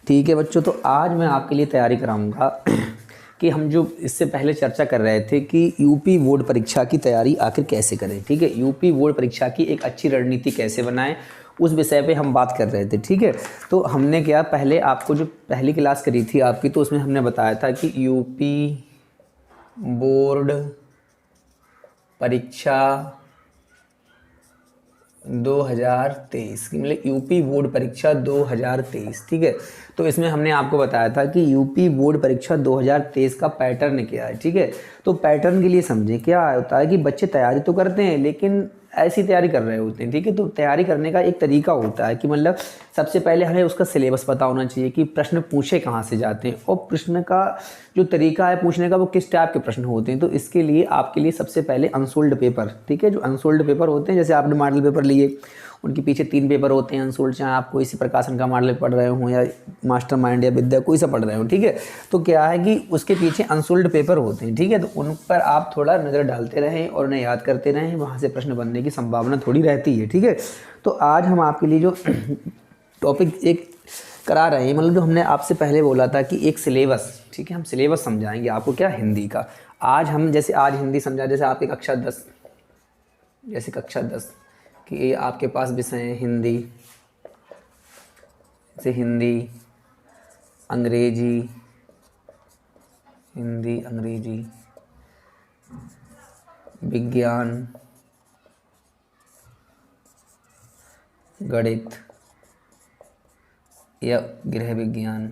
ठीक है बच्चों, तो आज मैं आपके लिए तैयारी कराऊंगा कि हम जो इससे पहले चर्चा कर रहे थे कि यूपी बोर्ड परीक्षा की तैयारी आखिर कैसे करें। ठीक है, यूपी बोर्ड परीक्षा की एक अच्छी रणनीति कैसे बनाएं, उस विषय पे हम बात कर रहे थे। ठीक है, तो हमने क्या पहले आपको जो पहली क्लास करी थी आपकी, तो उसमें हमने बताया था कि यूपी बोर्ड परीक्षा 2023 की, मतलब यूपी बोर्ड परीक्षा 2023। ठीक है, तो इसमें हमने आपको बताया था कि यूपी बोर्ड परीक्षा 2023 का पैटर्न क्या है। ठीक है, तो पैटर्न के लिए समझें क्या होता है कि बच्चे तैयारी तो करते हैं लेकिन ऐसी तैयारी कर रहे होते हैं। ठीक है, तो तैयारी करने का एक तरीका होता है कि मतलब सबसे पहले हमें उसका सिलेबस पता होना चाहिए कि प्रश्न पूछे कहाँ से जाते हैं और प्रश्न का जो तरीका है पूछने का वो किस टाइप के प्रश्न होते हैं। तो इसके लिए आपके लिए सबसे पहले अनसोल्ड पेपर, ठीक है, जो अनसोल्ड पेपर होते हैं, जैसे आपने मॉडल पेपर लिए उनके पीछे 3 पेपर होते हैं अनसोल्ड, चाहे आप कोई सी प्रकाशन का मॉडल पढ़ रहे हो या मास्टर माइंड या विद्या कोई सा पढ़ रहे हो। ठीक है, तो क्या है कि उसके पीछे अनसोल्ड पेपर होते हैं। ठीक है, तो उन पर आप थोड़ा नज़र डालते रहें और उन्हें याद करते रहें, वहाँ से प्रश्न बनने की संभावना थोड़ी रहती है। ठीक है, तो आज हम आपके लिए जो टॉपिक एक करा रहे हैं, मतलब जो हमने आपसे पहले बोला था कि एक सिलेबस, ठीक है, हम सिलेबस समझाएंगे आपको क्या हिंदी का। आज हम जैसे आज हिंदी समझा, जैसे आपकी कक्षा 10, जैसे कक्षा 10 कि ये आपके पास विषय है हिंदी, जैसे हिंदी अंग्रेजी, हिंदी अंग्रेजी, विज्ञान, गणित या गृह विज्ञान।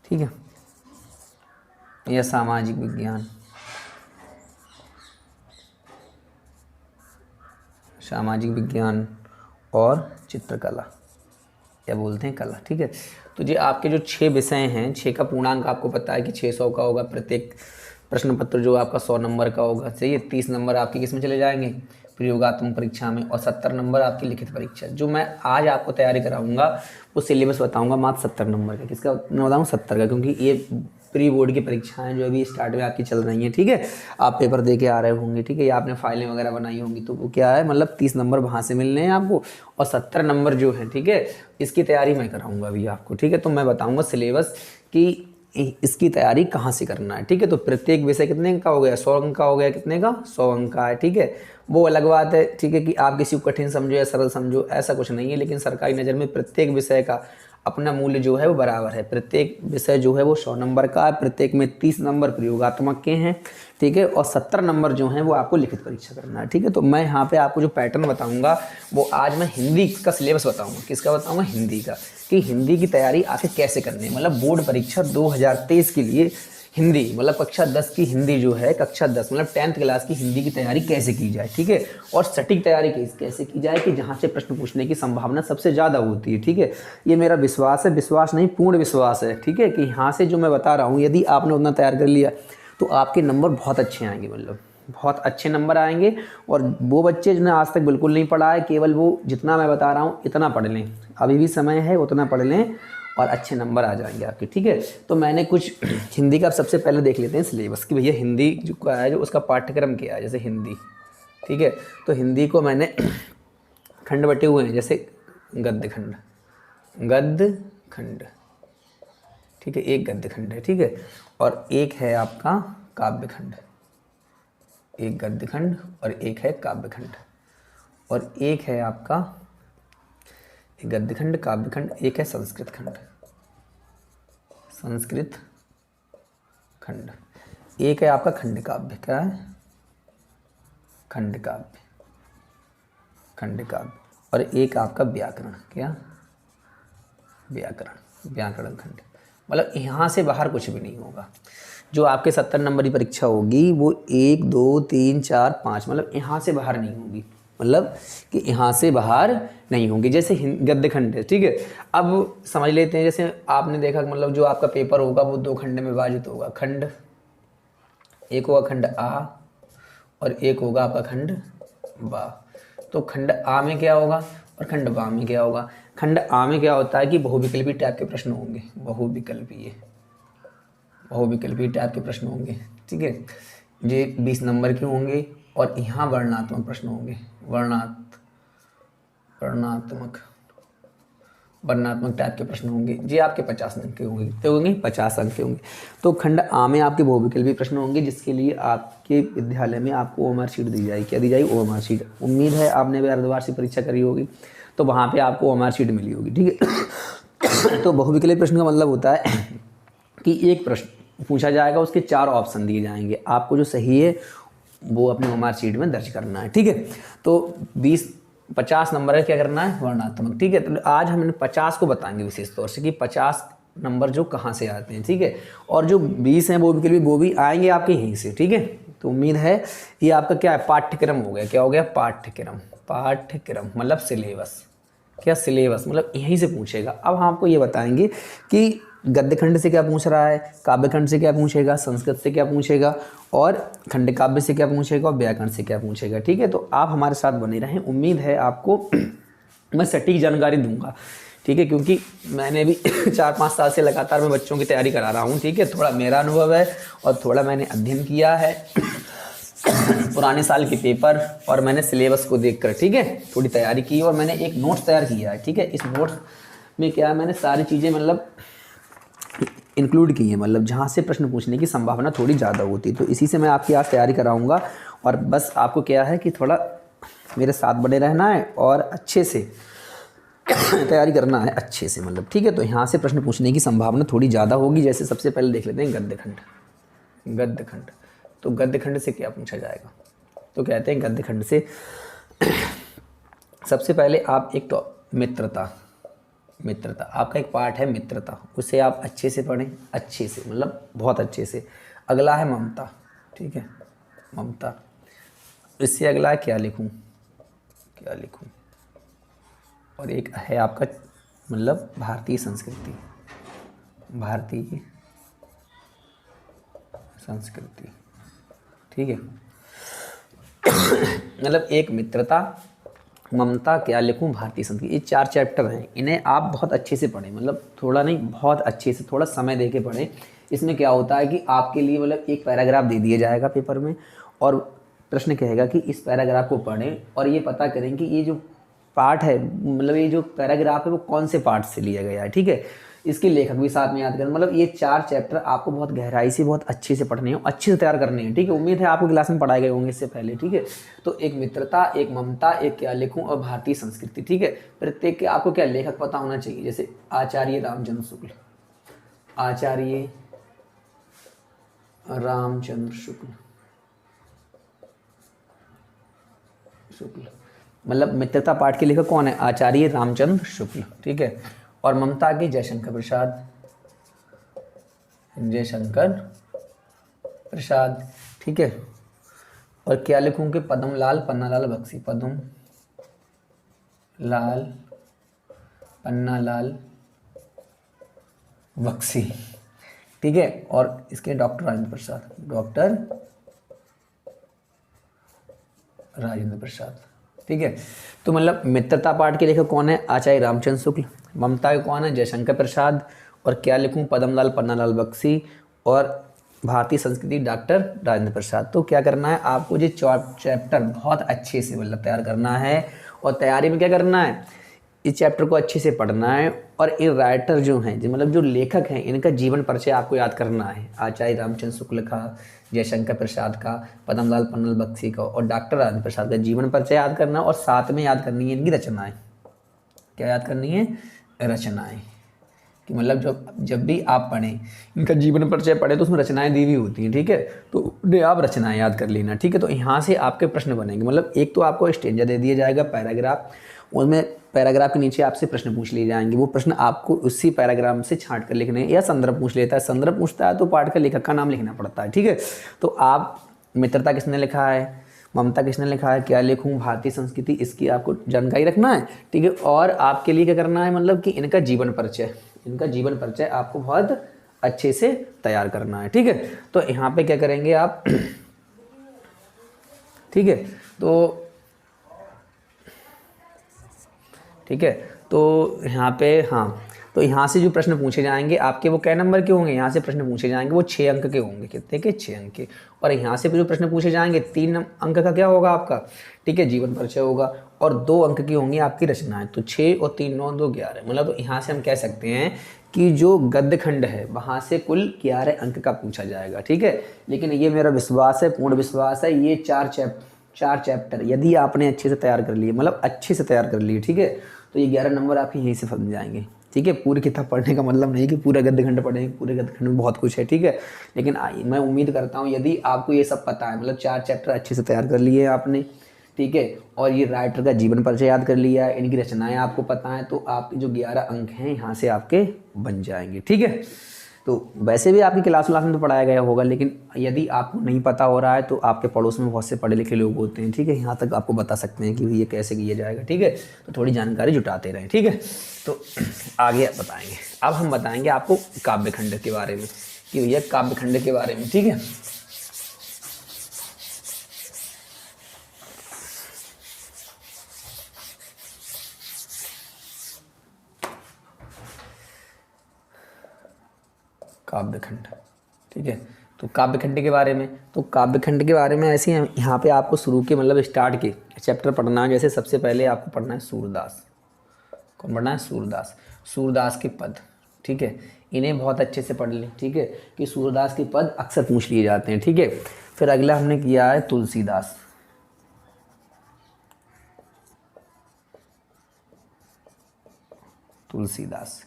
ठीक है, या सामाजिक विज्ञान, सामाजिक विज्ञान और चित्रकला या बोलते हैं कला। ठीक है, तो ये आपके जो 6 विषय हैं, 6 का पूर्णांक आपको पता है कि 600 का होगा। प्रत्येक प्रश्न पत्र जो आपका 100 नंबर का होगा, सही है। 30 नंबर आपके किस में चले जाएंगे, प्रयोगात्मक परीक्षा में, और 70 नंबर आपकी लिखित परीक्षा। जो मैं आज आपको तैयारी कराऊंगा वो सिलेबस बताऊंगा मात्र 70 नंबर का। किसका मैं बताऊँ, 70 का, क्योंकि ये प्री बोर्ड की परीक्षाएं जो अभी स्टार्ट में आपकी चल रही हैं। ठीक है, आप पेपर दे के आ रहे होंगे, ठीक है, या आपने फाइलें वगैरह बनाई होंगी, तो वो क्या है मतलब 30 नंबर वहाँ से मिलने हैं आपको और 70 नंबर जो है, ठीक है, इसकी तैयारी मैं कराऊंगा अभी आपको। ठीक है, तो मैं बताऊंगा सिलेबस कि इसकी तैयारी कहाँ से करना है। ठीक है, तो प्रत्येक विषय कितने का हो गया, 100 अंक का हो गया, कितने का, 100 अंक का है। ठीक है, वो अलग बात है, ठीक है, कि आप किसी को कठिन समझो या सरल समझो, ऐसा कुछ नहीं है, लेकिन सरकारी नज़र में प्रत्येक विषय का अपना मूल्य जो है वो बराबर है। प्रत्येक विषय जो है वो 100 नंबर का है, प्रत्येक में 30 नंबर प्रयोगात्मक के हैं। ठीक है, और 70 नंबर जो हैं वो आपको लिखित परीक्षा करना है। ठीक है, तो मैं यहाँ पे आपको जो पैटर्न बताऊँगा वो आज मैं हिंदी का सिलेबस बताऊँगा। किसका बताऊँगा, हिंदी का, कि हिंदी की तैयारी आखिर कैसे करनी है। मतलब बोर्ड परीक्षा 2023 के लिए हिंदी, मतलब कक्षा 10 की हिंदी जो है, कक्षा 10 मतलब 10th क्लास की हिंदी की तैयारी कैसे की जाए। ठीक है, और सटीक तैयारी कैसे की जाए कि जहाँ से प्रश्न पूछने की संभावना सबसे ज़्यादा होती है। ठीक है, ये मेरा विश्वास है, विश्वास नहीं पूर्ण विश्वास है। ठीक है, कि यहाँ से जो मैं बता रहा हूँ यदि आपने उतना तैयार कर लिया तो आपके नंबर बहुत अच्छे आएंगे, मतलब बहुत अच्छे नंबर आएंगे। और वो बच्चे जिन्हें आज तक बिल्कुल नहीं पढ़ा है, केवल वो जितना मैं बता रहा हूँ इतना पढ़ लें, अभी भी समय है, उतना पढ़ लें और अच्छे नंबर आ जाएंगे आपके। ठीक है, तो मैंने कुछ हिंदी का सबसे पहले देख लेते हैं सिलेबस कि भैया हिंदी जो का है, जो उसका पाठ्यक्रम क्या है। जैसे हिंदी, ठीक है, तो हिंदी को मैंने खंड बटे हुए हैं, जैसे गद्य खंड, गद्य खंड, ठीक है, एक गद्य खंड है। ठीक है, और एक है आपका काव्य खंड, एक गद्य खंड और एक है काव्य खंड, और एक है आपका गद्य खंड, काव्य खंड, एक है संस्कृत खंड, संस्कृत खंड, एक है आपका खंड काव्य। क्या है, खंड काव्य, खंड काव्य, और एक आपका व्याकरण। क्या, व्याकरण, व्याकरण खंड। मतलब यहाँ से बाहर कुछ भी नहीं होगा। जो आपके 70 नंबर की परीक्षा होगी वो 1 2 3 4 5 मतलब यहाँ से बाहर नहीं होगी, मतलब कि यहाँ से बाहर नहीं होंगे। जैसे गद्य खंड है, ठीक है, अब समझ लेते हैं। जैसे आपने देखा मतलब जो आपका पेपर होगा वो 2 खंड में विभाजित होगा। खंड एक होगा खंड आ और एक होगा आपका खंड बा। तो खंड आ में क्या होगा और खंड बा में क्या होगा। खंड आ में क्या होता है कि बहुविकल्पी टाइप के प्रश्न होंगे, बहुविकल्पीय टाइप के प्रश्न होंगे। ठीक है, ये 20 नंबर के होंगे और यहाँ वर्णात्मक प्रश्न होंगे, वर्णात्मक वर्णनात्मक टाइप के प्रश्न होंगे, ये आपके 50 अंक के होंगे, कितने होंगे 50 अंक के होंगे। तो खंड आ में आपके बहुविकल्पी प्रश्न होंगे, जिसके लिए आपके विद्यालय में आपको ओएमआर शीट दी जाएगी। क्या दी जाएगी? OMR sheet. उम्मीद है आपने भी अर्धवार्षिक परीक्षा करी होगी, तो वहाँ पे आपको ओएमआर शीट मिली होगी, ठीक है। तो बहुविकल्पी प्रश्न का मतलब होता है कि एक प्रश्न पूछा जाएगा, उसके 4 ऑप्शन दिए जाएंगे, आपको जो सही है वो अपने ओएमआर शीट में दर्ज करना है, ठीक है। तो 50 नंबर का क्या करना है? वर्णनात्मक, ठीक है। तो आज हम 50 को बताएंगे विशेष तौर से कि 50 नंबर जो कहाँ से आते हैं, ठीक है। और जो 20 हैं वो भी आएंगे आपके यहीं से, ठीक है। तो उम्मीद है ये आपका क्या है? पाठ्यक्रम हो गया। क्या हो गया? पाठ्यक्रम। पाठ्यक्रम मतलब सिलेबस। क्या? सिलेबस मतलब यहीं से पूछेगा। अब हम आपको ये बताएंगे कि गद्य खंड से क्या पूछ रहा है, काव्य खंड से क्या पूछेगा, संस्कृत से क्या पूछेगा, और खंड काव्य से क्या पूछेगा, और व्याकरण से क्या पूछेगा, ठीक है। तो आप हमारे साथ बने रहें, उम्मीद है आपको मैं सटीक जानकारी दूंगा, ठीक है। क्योंकि मैंने भी 4-5 साल से लगातार मैं बच्चों की तैयारी करा रहा हूँ, ठीक है। थोड़ा मेरा अनुभव है और थोड़ा मैंने अध्ययन किया है पुराने साल के पेपर, और मैंने सिलेबस को देखकर, ठीक है, थोड़ी तैयारी की, और मैंने एक नोट्स तैयार किया है, ठीक है। इस नोट्स में क्या है, मैंने सारी चीज़ें मतलब इंक्लूड की है, मतलब जहाँ से प्रश्न पूछने की संभावना थोड़ी ज़्यादा होती है। तो इसी से मैं आपकी आज तैयारी कराऊंगा, और बस आपको क्या है कि थोड़ा मेरे साथ बने रहना है और अच्छे से तैयारी करना है, अच्छे से, मतलब ठीक है। तो यहाँ से प्रश्न पूछने की संभावना थोड़ी ज़्यादा होगी। जैसे सबसे पहले देख लेते हैं गद्य खंड। गद्य खंड, तो गद्य खंड से क्या पूछा जाएगा? तो कहते हैं गद्य खंड से सबसे पहले आप एक तो मित्रता, मित्रता आपका एक पार्ट है मित्रता, उसे आप अच्छे से पढ़ें, अच्छे से मतलब बहुत अच्छे से। अगला है ममता, ठीक है, ममता। इससे अगला है क्या लिखूं, क्या लिखूं। और एक है आपका मतलब भारतीय संस्कृति, भारतीय संस्कृति, ठीक है। मतलब एक मित्रता, ममता, क्या लिखूं, भारतीय संस्कृति, ये 4 चैप्टर हैं। इन्हें आप बहुत अच्छे से पढ़ें, मतलब थोड़ा नहीं, बहुत अच्छे से, थोड़ा समय दे के पढ़ें। इसमें क्या होता है कि आपके लिए मतलब एक पैराग्राफ दे दिया जाएगा पेपर में, और प्रश्न कहेगा कि इस पैराग्राफ को पढ़ें और ये पता करें कि ये जो पार्ट है, मतलब ये जो पैराग्राफ है वो कौन से पार्ट से लिया गया है, ठीक है। इसके लेखक भी साथ में याद करें। मतलब ये 4 चैप्टर आपको बहुत गहराई से, बहुत अच्छे से पढ़ने हैं, अच्छे से तैयार करने हैं, ठीक है। उम्मीद है आपको क्लास में पढ़ाए गए होंगे इससे पहले, ठीक है। तो एक मित्रता, एक ममता, एक क्या लिखूं, और भारतीय संस्कृति, ठीक है। प्रत्येक के आपको क्या लेखक पता होना चाहिए। जैसे आचार्य रामचंद्र शुक्ल, आचार्य रामचंद्र शुक्ल, शुक्ल मतलब मित्रता पाठ के लेखक कौन है? आचार्य रामचंद्र शुक्ल, ठीक है। और ममता के जयशंकर प्रसाद, जयशंकर प्रसाद, ठीक है। और क्या लिखूं कि पद्मलाल पन्नालाल बख्शी, पद्म लाल पन्नालाल बख्शी, ठीक है। और इसके डॉक्टर राजेंद्र प्रसाद, डॉक्टर राजेंद्र प्रसाद, ठीक है। तो मतलब मित्रता पाठ के लेखक कौन है? आचार्य रामचंद्र शुक्ल। ममता के कौन है? जयशंकर प्रसाद। और क्या लिखूं? पद्मलाल पन्नालाल बख्शी। और भारतीय संस्कृति डॉक्टर राजेंद्र प्रसाद। तो क्या करना है आपको, ये चैप्टर बहुत अच्छे से मतलब तैयार करना है, और तैयारी में क्या करना है, इस चैप्टर को अच्छे से पढ़ना है। और इन राइटर जो हैं, मतलब जो लेखक हैं, इनका जीवन परिचय आपको याद करना है। आचार्य रामचंद्र शुक्ल का, जयशंकर प्रसाद का, पद्मलाल पन्नालाल बख्शी का, और डॉक्टर राजेंद्र प्रसाद का जीवन परिचय याद करना, और साथ में याद करनी है इनकी रचनाएं। क्या याद करनी है? रचनाएं। कि मतलब जब भी आप पढ़ें, इनका जीवन परिचय पढ़े तो उसमें रचनाएं दी हुई होती हैं, ठीक है। तो आप रचनाएं याद कर लेना, ठीक है। तो यहाँ से आपके प्रश्न बनेंगे। मतलब एक तो आपको स्टेंजा दे दिया जाएगा, पैराग्राफ, उसमें पैराग्राफ के नीचे आपसे प्रश्न पूछ लिए जाएंगे। वो प्रश्न आपको उसी पैराग्राफ से छांट कर लिखने, या संदर्भ पूछ लेता है, संदर्भ पूछता है तो पाठ का लेखक का नाम लिखना पड़ता है, ठीक है। तो आप मित्रता किसने लिखा है, ममता किसने लिखा है, क्या लिखूं, भारतीय संस्कृति, इसकी आपको जानकारी रखना है, ठीक है। और आपके लिए क्या करना है, मतलब कि इनका जीवन परिचय, इनका जीवन परिचय आपको बहुत अच्छे से तैयार करना है, ठीक है। तो यहाँ पे क्या करेंगे आप, ठीक है। तो ठीक है, तो यहाँ पे हाँ, तो यहाँ से जो प्रश्न पूछे जाएंगे आपके वो कै नंबर के होंगे, यहाँ से प्रश्न पूछे जाएंगे वो 6 अंक के होंगे। कितने के? 6 अंक के। और यहाँ से जो प्रश्न पूछे जाएंगे 3 अंक का क्या होगा आपका, ठीक है, जीवन परिचय होगा, और 2 अंक की होंगी आपकी रचनाएं। तो 6 और 3 9 2 11, मतलब तो यहाँ से हम कह सकते हैं कि जो गद्य खंड है वहाँ से कुल 11 अंक का पूछा जाएगा, ठीक है। लेकिन ये मेरा विश्वास है, पूर्ण विश्वास है, ये 4 चैप्टर यदि आपने अच्छे से तैयार कर लिए, मतलब अच्छे से तैयार कर लिए, ठीक है, तो ये 11 नंबर आपके यहीं से बन जाएंगे, ठीक है। पूरी किताब पढ़ने का मतलब नहीं कि पूरा गद्य खंड पढ़ेंगे, पूरे गद्य खंड में बहुत कुछ है, ठीक है। लेकिन मैं उम्मीद करता हूँ यदि आपको ये सब पता है, मतलब 4 चैप्टर अच्छे से तैयार कर लिए आपने, ठीक है, और ये राइटर का जीवन परिचय याद कर लिया, इनकी रचनाएं आपको पता है, तो आपके जो 11 अंक हैं यहाँ से आपके बन जाएंगे, ठीक है। तो वैसे भी आपकी क्लास में तो पढ़ाया गया होगा, लेकिन यदि आपको नहीं पता हो रहा है तो आपके पड़ोस में बहुत से पढ़े लिखे लोग होते हैं, ठीक है, यहाँ तक आपको बता सकते हैं कि ये कैसे किया जाएगा, ठीक है। तो थोड़ी जानकारी जुटाते रहें, ठीक है। तो आगे बताएंगे, अब हम बताएंगे आपको काव्य खंड के बारे में कि भैया काव्य खंड के बारे में, ठीक है। काव्यखंड, ठीक है। तो काव्यखंड के बारे में, तो काव्यखंड के बारे में ऐसे ही यहाँ पे आपको शुरू के मतलब स्टार्ट के चैप्टर पढ़ना है। जैसे सबसे पहले आपको पढ़ना है सूरदास। कौन पढ़ना है? सूरदास। सूरदास के पद, ठीक है, इन्हें बहुत अच्छे से पढ़ लें, ठीक है, कि सूरदास के पद अक्सर पूछ लिए जाते हैं, ठीक है। फिर अगला हमने किया है तुलसीदास। तुलसीदास,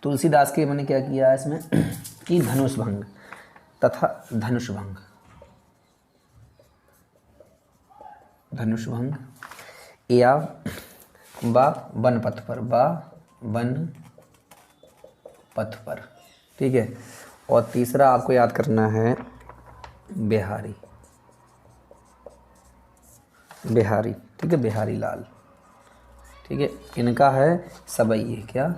तुलसीदास के मैंने क्या किया है इसमें कि धनुष भंग तथा धनुष भंग, धनुष भंग या बा वन पथ पर, बा वन पथ पर, ठीक है। और तीसरा आपको याद करना है बिहारी, बिहारी, ठीक है, बिहारी लाल, ठीक है। इनका है सबैये, क्या?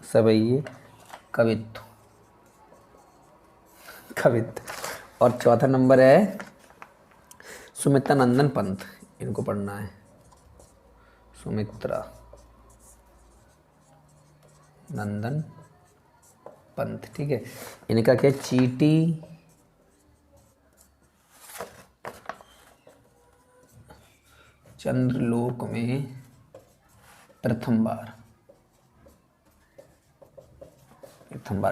सबैये कवित्व, कवित्व। और चौथा नंबर है सुमित्रा नंदन पंत, इनको पढ़ना है, सुमित्रा नंदन पंत, ठीक है। इनका क्या? चीटी चंद्रलोक में प्रथम बार,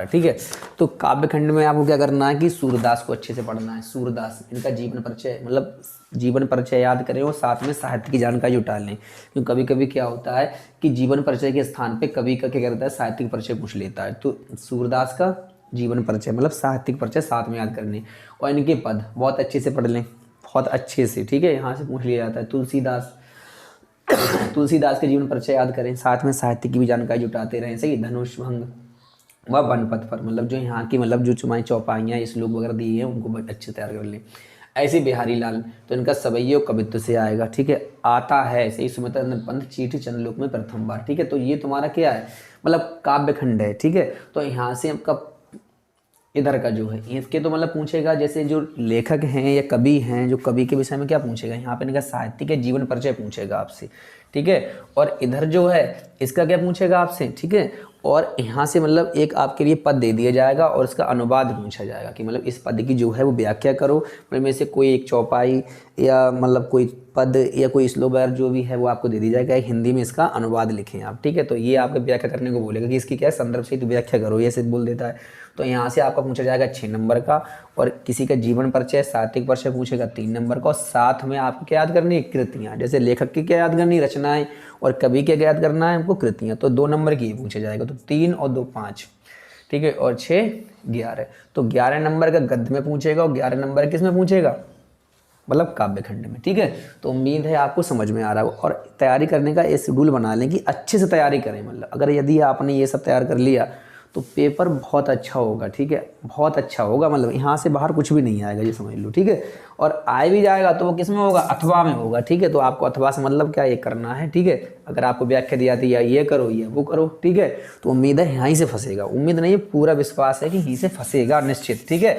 ठीक है। तो काव्यखंड में आपको क्या करना है कि सूरदास को अच्छे से पढ़ना है। सूरदास, इनका जीवन परिचय, मतलब जीवन परिचय याद करें और साथ में साहित्य की जानकारी जुटा लें, क्योंकि कभी कभी क्या होता है कि जीवन परिचय के स्थान पे कवि का क्या करता है, साहित्यिक परिचय पूछ लेता है। तो सूरदास का जीवन परिचय मतलब साहित्यिक परिचय साथ में याद करने, और इनके पद बहुत अच्छे से पढ़ लें, बहुत अच्छे से, ठीक है, यहाँ से पूछ लिया जाता है। तुलसीदास, तुलसीदास के जीवन परिचय याद करें, साथ में साहित्य की भी जानकारी जुटाते रहें, सही। धनुष भंग व वन पथ पर, मतलब जो यहाँ की मतलब जो चुमाई चौपाइयाँ श्लोक वगैरह दिए हैं उनको अच्छे तैयार कर लें। ऐसे बिहारी लाल, तो इनका सबैये कवित्व से आएगा, ठीक है। आता है सही सुमित्रा नंदन पंत चीटी चंद्रलोक में प्रथम बार, ठीक है। तो ये तुम्हारा क्या है, मतलब काव्यखंड है, ठीक है। तो यहाँ से आपका इधर का जो है इसके तो मतलब पूछेगा, जैसे जो लेखक हैं या कवि हैं, जो कवि के विषय में क्या पूछेगा, यहाँ पे इनका साहित्यिक है जीवन परिचय पूछेगा आपसे, ठीक है। और इधर जो है इसका क्या पूछेगा आपसे, ठीक है। और यहाँ से मतलब एक आपके लिए पद दे दिया जाएगा और इसका अनुवाद पूछा जाएगा कि मतलब इस पद की जो है वो व्याख्या करो, मतलब में से कोई एक चौपाई या मतलब कोई पद या कोई श्लोक वगैरह जो भी है वो आपको दे दी जाएगा, हिंदी में इसका अनुवाद लिखें आप, ठीक है। तो ये आपको व्याख्या करने को बोलेगा कि इसकी क्या है संदर्भ से तो व्याख्या करो, ये से बोल देता है। तो यहाँ से आपका पूछा जाएगा 6 नंबर का, और किसी का जीवन परिचय साहित्यिक परिचय पूछेगा 3 नंबर का, और साथ में आपको क्या याद करनी है, कृतियाँ, जैसे लेखक की क्या याद करनी, रचनाएं, और कवि क्या याद करना है हमको, कृतियाँ। तो 2 नंबर की पूछा जाएगा, तो 3 और 2 5, ठीक है, और 6 11। तो 11 नंबर का गद्य में पूछेगा और 11 नंबर किस में पूछेगा, मतलब काव्यखंड में, ठीक है। तो उम्मीद है आपको समझ में आ रहा हो, और तैयारी करने का ये शेड्यूल बना लें कि अच्छे से तैयारी करें, मतलब अगर यदि आपने ये सब तैयार कर लिया तो पेपर बहुत अच्छा होगा, ठीक है, बहुत अच्छा होगा, मतलब यहाँ से बाहर कुछ भी नहीं आएगा, ये समझ लो, ठीक है। और आए भी जाएगा तो वो किस में होगा, अथवा में होगा, ठीक है। तो आपको अथवा से मतलब क्या ये करना है, ठीक है। अगर आपको व्याख्या दी जाती है ये करो ये वो करो, ठीक है, तो उम्मीद है यहीं से फंसेगा, उम्मीद नहीं है पूरा विश्वास है कि यहीं से फंसेगा निश्चित, ठीक है।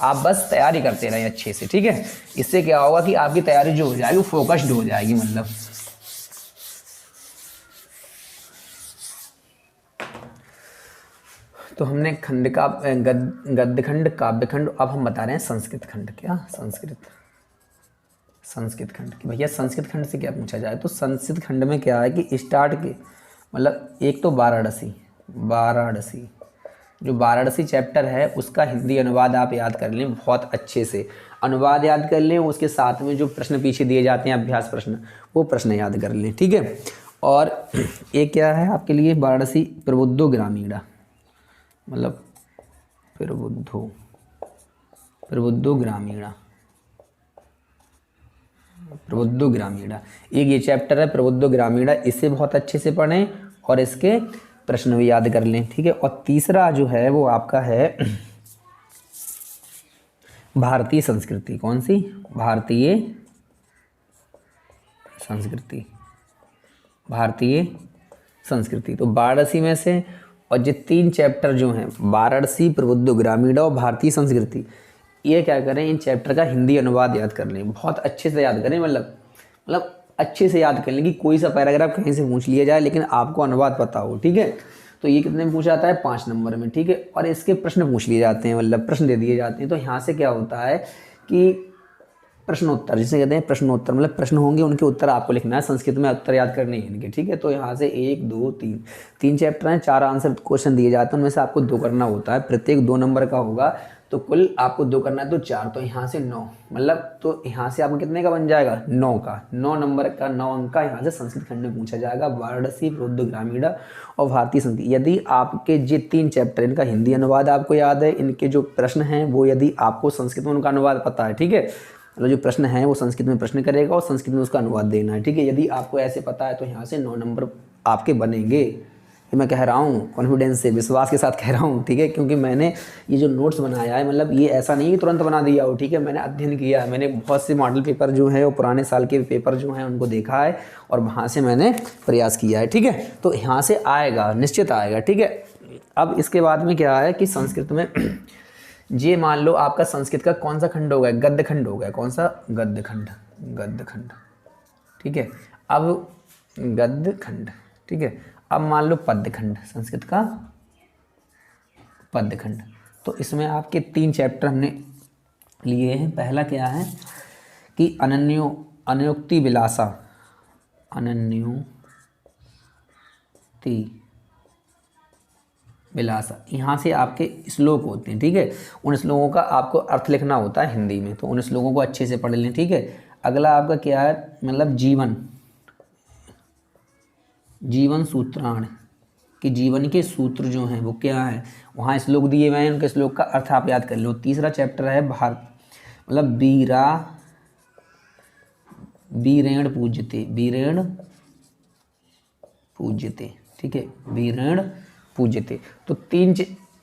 आप बस तैयारी करते रहें अच्छे से, ठीक है। इससे क्या होगा कि आपकी तैयारी जो हो जाएगी वो फोकस्ड हो जाएगी, मतलब तो हमने खंड का गद्य खंड, काव्य खंड, अब हम बता रहे हैं संस्कृत खंड। क्या? संस्कृत खंड कि भैया संस्कृत खंड से क्या पूछा जाए। तो संस्कृत खंड में क्या है कि स्टार्ट के मतलब एक तो वाराणसी, जो वाराणसी चैप्टर है उसका हिंदी अनुवाद आप याद कर लें बहुत अच्छे से, अनुवाद याद कर लें, उसके साथ में जो प्रश्न पीछे दिए जाते हैं अभ्यास प्रश्न, वो प्रश्न याद कर लें, ठीक है। और एक क्या है आपके लिए, वाराणसी प्रबुद्धो ग्रामीणा, मतलब प्रबुद्धो ग्रामीणा, एक ये चैप्टर है प्रबुद्धो ग्रामीणा, इसे बहुत अच्छे से पढ़ें और इसके प्रश्न भी याद कर लें, ठीक है। और तीसरा जो है वो आपका है भारतीय संस्कृति। कौन सी? भारतीय संस्कृति। तो वाराणसी में से और ये 3 चैप्टर जो हैं, वाराणसी, प्रबुद्धो ग्रामीणा और भारतीय संस्कृति, ये क्या करें, इन चैप्टर का हिंदी अनुवाद याद कर लें, बहुत अच्छे से याद करें, मतलब अच्छे से याद कर लें कि कोई सा पैराग्राफ कहीं से पूछ लिया जाए लेकिन आपको अनुवाद पता हो, ठीक है। तो ये कितने में पूछा जाता है? 5 नंबर में, ठीक है। और इसके प्रश्न पूछ लिए जाते हैं, मतलब प्रश्न दे दिए जाते हैं। तो यहाँ से क्या होता है कि प्रश्नोत्तर, जिसे कहते हैं प्रश्नोत्तर, मतलब प्रश्न होंगे उनके उत्तर आपको लिखना है, संस्कृत में उत्तर याद करने हैं इनके, ठीक है। तो यहाँ से 1 2 3 चैप्टर हैं, 4 आंसर क्वेश्चन दिए जाते हैं, उनमें से आपको 2 करना होता है, प्रत्येक 2 नंबर का होगा, तो कुल आपको 2 करना है तो 4, तो यहाँ से 9, मतलब तो यहाँ से आपको कितने का बन जाएगा? 9 नंबर का, 9 अंक का यहाँ से संस्कृत खंड में पूछा जाएगा, वाराणसी, प्रबुद्धो ग्रामीणा और भारतीय संस्कृति। यदि आपके ये 3 चैप्टर, इनका हिंदी अनुवाद आपको याद है, इनके जो प्रश्न हैं वो यदि आपको संस्कृत में उनका अनुवाद पता है, ठीक है, मतलब जो प्रश्न है वो संस्कृत में प्रश्न करेगा और संस्कृत में उसका अनुवाद देना है, ठीक है। यदि आपको ऐसे पता है तो यहाँ से 9 नंबर आपके बनेंगे। ये मैं कह रहा हूँ कॉन्फिडेंस से, विश्वास के साथ कह रहा हूँ, ठीक है, क्योंकि मैंने ये जो नोट्स बनाया है, मतलब ये ऐसा नहीं है तुरंत बना दिया हो, ठीक है, मैंने अध्ययन किया है, मैंने बहुत से मॉडल पेपर जो है और पुराने साल के पेपर जो हैं उनको देखा है और वहाँ से मैंने प्रयास किया है, ठीक है। तो यहाँ से आएगा, निश्चित आएगा, ठीक है। अब इसके बाद में क्या है कि संस्कृत में ये मान लो आपका संस्कृत का कौन सा खंड हो गया? गद्य खंड हो गया। कौन सा? गद्य खंड, ठीक है। अब गद्य खंड, ठीक है। अब मान लो पद्य खंड, संस्कृत का पद्य खंड। तो इसमें आपके 3 चैप्टर हमने लिए हैं। पहला क्या है कि अनयोक्ति विलासा, यहाँ से आपके श्लोक होते हैं, ठीक है। उन श्लोकों का आपको अर्थ लिखना होता है हिंदी में, तो उन श्लोकों को अच्छे से पढ़ लें, ठीक है। अगला आपका क्या है, मतलब जीवन सूत्राण, कि जीवन के सूत्र जो हैं वो क्या है, वहाँ श्लोक दिए हुए हैं, उनके श्लोक का अर्थ आप याद कर लो। तीसरा चैप्टर है मतलब वीरेण पूज्यते, ठीक है, वीरेण पूज्यते। तो 3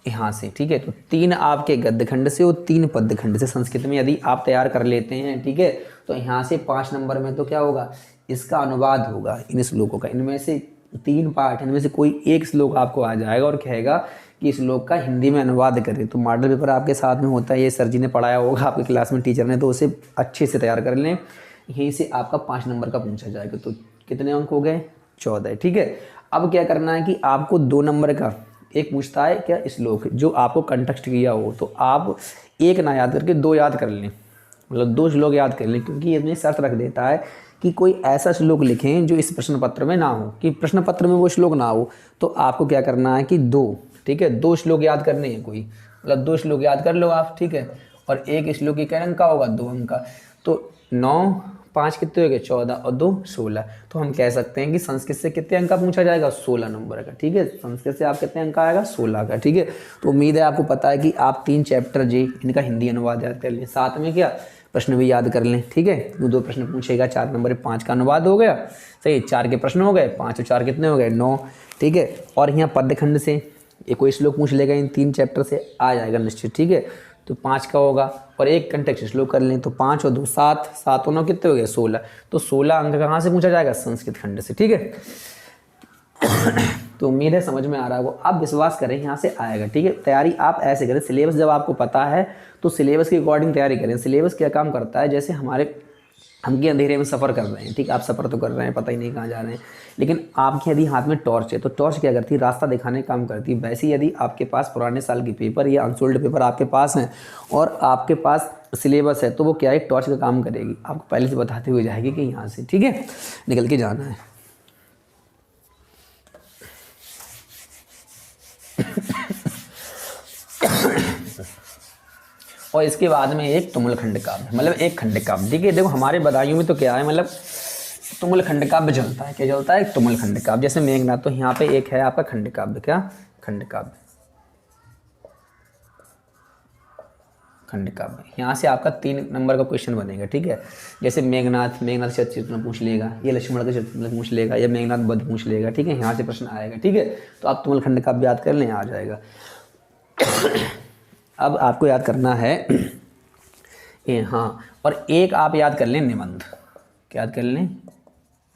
यहाँ से, ठीक है। तो 3 आपके गद्य खंड से और 3 पद्य खंड से संस्कृत में यदि आप तैयार कर लेते हैं, ठीक है, तो यहाँ से 5 नंबर में तो क्या होगा, इसका अनुवाद होगा इन श्लोकों का। इनमें से 3 पार्ट, इनमें से कोई एक श्लोक आपको आ जाएगा और कहेगा कि इस श्लोक का हिंदी में अनुवाद करें। तो मॉडल पेपर आपके साथ में होता है, ये सर जी ने पढ़ाया होगा आपकी क्लास में, टीचर ने, तो उसे अच्छे से तैयार कर लें। यहीं से आपका 5 नंबर का पूछा जाएगा। तो कितने अंक हो गए? 14, ठीक है। अब क्या करना है कि आपको 2 नंबर का एक पूछता है क्या, श्लोक जो आपको कंटेक्स्ट किया हो, तो आप एक ना याद करके 2 याद कर लें, मतलब 2 श्लोक याद कर लें, क्योंकि इसमें शर्त रख देता है कि कोई ऐसा श्लोक लिखें जो इस प्रश्न पत्र में ना हो, कि प्रश्न पत्र में वो श्लोक ना हो। तो आपको क्या करना है कि 2, ठीक है, 2 श्लोक याद करने हैं, कोई मतलब 2 श्लोक याद कर लो आप, ठीक है। और एक श्लोक की क्या अंक का होगा? 2 अंक का। तो 9 5 कितने हो गए? 14 और 2 16। तो हम कह सकते हैं कि संस्कृत से कितने अंक का पूछा जाएगा? 16 नंबर का, ठीक है। संस्कृत से आप कितने अंक का आएगा? 16 का, ठीक है। तो उम्मीद है आपको पता है कि आप 3 चैप्टर जी इनका हिंदी अनुवाद याद कर लें, साथ में क्या प्रश्न भी याद कर लें, ठीक है। 2 प्रश्न पूछेगा, 4 नंबर 5 का अनुवाद हो गया, सही। 4 के प्रश्न हो गए, 5 और 4 कितने हो गए? 9, ठीक है। और यहाँ पद्य खंड से एक कोई श्लोक पूछ लेगा, इन 3 चैप्टर से आ जाएगा निश्चित, ठीक है। तो 5 का होगा और एक कंटेक्स्ट श्लोक कर लें, तो 5 और 2 7, 7 और 9 कितने हो गए? 16। तो 16 अंक कहाँ से पूछा जाएगा? संस्कृत खंड से, ठीक है। तो उम्मीद है समझ में आ रहा होगा, आप विश्वास करें यहाँ से आएगा, ठीक है। तैयारी आप ऐसे करें, सिलेबस जब आपको पता है तो सिलेबस के अकॉर्डिंग तैयारी करें। सिलेबस क्या काम करता है, जैसे हमारे हम कि अंधेरे में सफ़र कर रहे हैं, ठीक है, आप सफ़र तो कर रहे हैं, पता ही नहीं कहाँ जा रहे हैं, लेकिन आपके यदि हाथ में टॉर्च है तो टॉर्च क्या करती है, रास्ता दिखाने का काम करती है। वैसे ही यदि आपके पास पुराने साल के पेपर या अनसोल्ड पेपर आपके पास हैं और आपके पास सिलेबस है, तो वो क्या है, टॉर्च का काम करेगी, आपको पहले से बताते हुए जाएगी कि यहाँ से, ठीक है, निकल के जाना है। और इसके बाद में एक तुमुल खंड काव्य, मतलब एक खंड काव्य, ठीक है। देखो हमारे बदायूं में तो क्या है, मतलब तुमुल खंड काव्य चलता है, क्या चलता है, तुमुल खंड काव्य, जैसे मेघनाथ, तो यहाँ पे एक है आपका खंड काव्य, क्या, खंड काव्य, खंड काव्य। यहाँ से आपका 3 नंबर का क्वेश्चन बनेगा, ठीक है। जैसे मेघनाथ, मेघनाथ से चरित्र पूछ लेगा, या लक्ष्मण का चरित्र पूछ लेगा, या मेघनाथ वध पूछ लेगा, ठीक है, यहाँ से प्रश्न आएगा, ठीक है। तो आप तुमुल खंड काव्य याद कर लें, आ जाएगा। अब आपको याद करना है हाँ, और एक आप याद कर लें निबंध, क्या याद कर लें,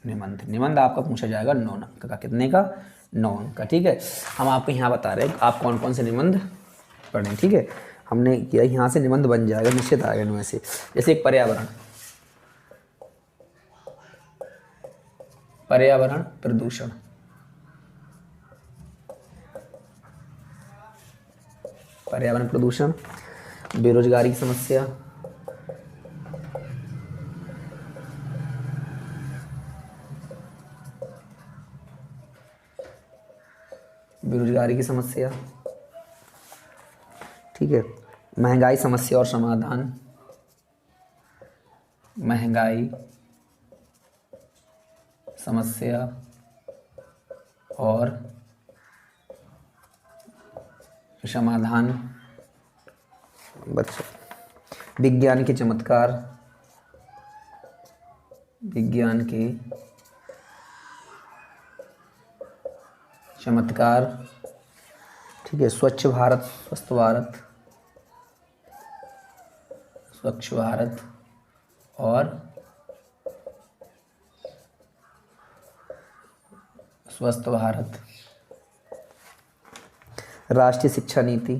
निबंध। निबंध आपका पूछा जाएगा 9 अंक का, कितने का, 9 अंक का, ठीक है। हम आपको यहाँ बता रहे हैं आप कौन कौन से निबंध पढ़ें, ठीक है। हमने किया यहाँ से निबंध बन जाएगा, निश्चित आएगा इनमें से। जैसे एक पर्यावरण, पर्यावरण प्रदूषण, पर्यावरण प्रदूषण, बेरोजगारी की समस्या, बेरोजगारी की समस्या, ठीक है, महंगाई समस्या और समाधान, महंगाई समस्या और समाधान, बच्चों, विज्ञान के चमत्कार, विज्ञान के चमत्कार, ठीक है, स्वच्छ भारत, स्वस्थ भारत, स्वच्छ भारत और स्वस्थ भारत, राष्ट्रीय शिक्षा नीति,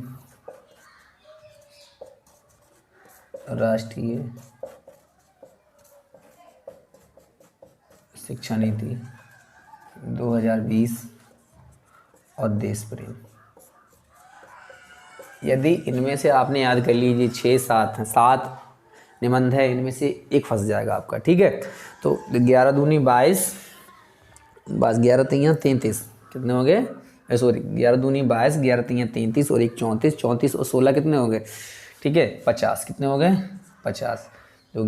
राष्ट्रीय शिक्षा नीति 2020 और देश प्रेम। यदि इनमें से आपने याद कर लीजिए 6-7 हैं, 7 निबंध है, इनमें से एक फंस जाएगा आपका, ठीक है। तो 11 दूनी 22, बस 11 तियाँ 33, कितने हो गए, सॉरी 11 दूनी 22, 11 तियाँ 33 और 1 34, 34 और 16 कितने हो गए, ठीक है, 50, कितने हो गए, 50। तो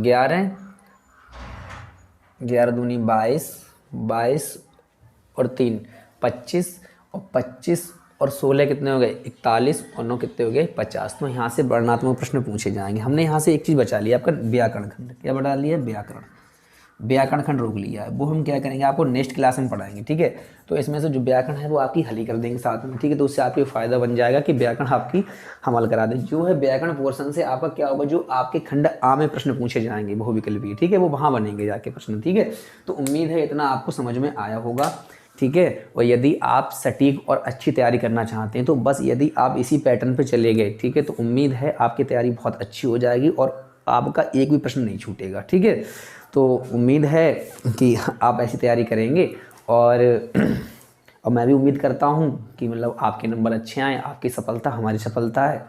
11 दूनी 22, 22 और 3 25, और 25 और 16 कितने हो गए, 41, और 9 कितने हो गए, 50। तो यहाँ से वर्णनात्मक प्रश्न पूछे जाएंगे। हमने यहाँ से एक चीज़ बचा लिया, आपका व्याकरण खंड, क्या बढ़ा लिया, व्याकरण, व्याकरण खंड रोक लिया है, वो हम क्या करेंगे, आपको नेक्स्ट क्लास में पढ़ाएंगे, ठीक है। तो इसमें से जो व्याकरण है वो आपकी हल ही कर देंगे साथ में, ठीक है। तो उससे आपको फ़ायदा बन जाएगा कि व्याकरण आपकी हम हल करा दें। जो है व्याकरण पोर्शन से आपका क्या होगा, जो आपके खंड आ में प्रश्न पूछे जाएंगे बहुविकल्पीय, ठीक है, वो वहाँ बनेंगे जाके प्रश्न, ठीक है। तो उम्मीद है इतना आपको समझ में आया होगा, ठीक है। और यदि आप सटीक और अच्छी तैयारी करना चाहते हैं तो बस यदि आप इसी पैटर्न पे चले गए, ठीक है, तो उम्मीद है आपकी तैयारी बहुत अच्छी हो जाएगी और आपका एक भी प्रश्न नहीं छूटेगा, ठीक है। तो उम्मीद है कि आप ऐसी तैयारी करेंगे और मैं भी उम्मीद करता हूँ कि मतलब आपके नंबर अच्छे आएँ, आपकी सफलता हमारी सफलता है,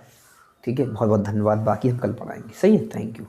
ठीक है। बहुत बहुत धन्यवाद, बाकी हम कल पढ़ाएंगे, सही है, थैंक यू।